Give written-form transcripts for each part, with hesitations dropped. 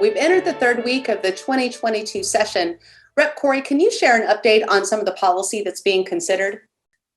We've entered the third week of the 2022 session. Rep. Corry, can you share an update on some of the policy that's being considered?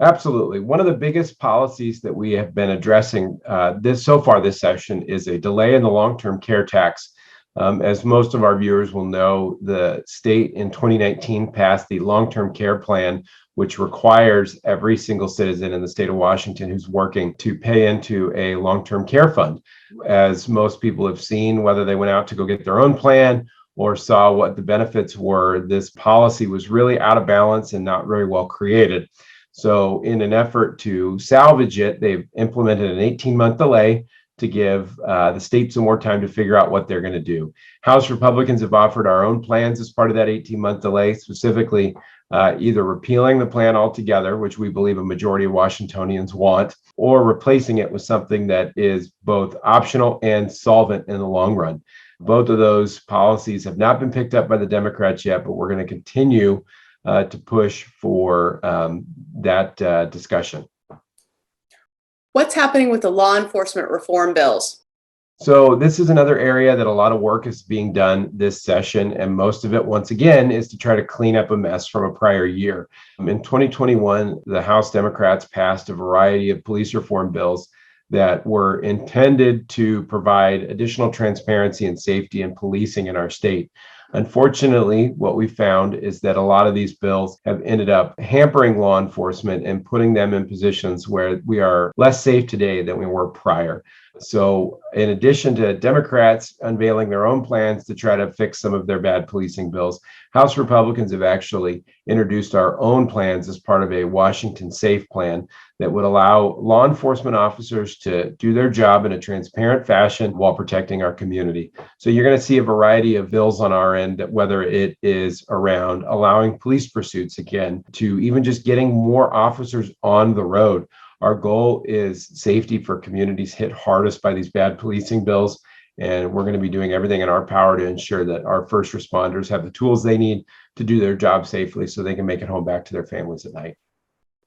Absolutely. One of the biggest policies that we have been addressing this session is a delay in the long-term care tax. As most of our viewers will know, the state in 2019 passed the long-term care plan, which requires every single citizen in the state of Washington who's working to pay into a long-term care fund. As most people have seen, whether they went out to go get their own plan or saw what the benefits were, this policy was really out of balance and not very well created. So in an effort to salvage it, they've implemented an 18-month delay to give the state some more time to figure out what they're going to do. House Republicans have offered our own plans as part of that 18-month delay, specifically either repealing the plan altogether, which we believe a majority of Washingtonians want, or replacing it with something that is both optional and solvent in the long run. Both of those policies have not been picked up by the Democrats yet, but we're going to continue to push for that discussion. What's happening with the law enforcement reform bills? So this is another area that a lot of work is being done this session, and most of it, once again, is to try to clean up a mess from a prior year. In 2021, the House Democrats passed a variety of police reform bills that were intended to provide additional transparency and safety in policing in our state. Unfortunately, what we found is that a lot of these bills have ended up hampering law enforcement and putting them in positions where we are less safe today than we were prior. So in addition to Democrats unveiling their own plans to try to fix some of their bad policing bills, House Republicans have actually introduced our own plans as part of a Washington Safe plan that would allow law enforcement officers to do their job in a transparent fashion while protecting our community. So you're going to see a variety of bills on our end, whether it is around allowing police pursuits again, to even just getting more officers on the road. Our goal is safety for communities hit hardest by these bad policing bills, and we're going to be doing everything in our power to ensure that our first responders have the tools they need to do their job safely so they can make it home back to their families at night.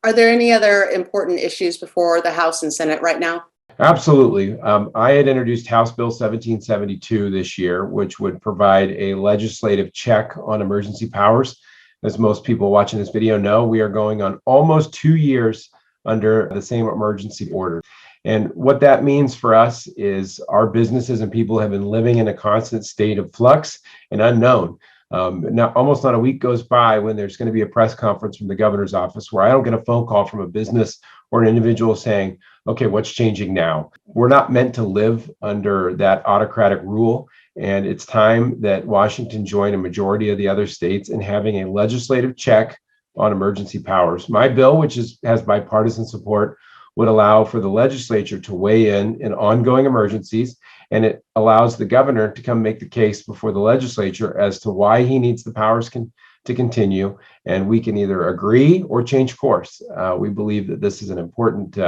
Are there any other important issues before the House and Senate right now? Absolutely. I had introduced House Bill 1772 this year, which would provide a legislative check on emergency powers. As most people watching this video know, we are going on almost 2 years under the same emergency order. And what that means for us is our businesses and people have been living in a constant state of flux and unknown. Now, almost not a week goes by when there's going to be a press conference from the governor's office where I don't get a phone call from a business or an individual saying, okay, what's changing now? We're not meant to live under that autocratic rule. And it's time that Washington join a majority of the other states in having a legislative check on emergency powers. My bill, which has bipartisan support, would allow for the legislature to weigh in ongoing emergencies, and it allows the governor to come make the case before the legislature as to why he needs the powers to continue, and we can either agree or change course. We believe that this is an important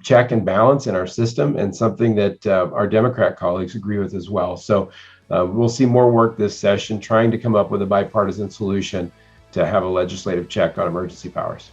check and balance in our system, and something that our Democrat colleagues agree with as well. So we'll see more work this session trying to come up with a bipartisan solution to have a legislative check on emergency powers.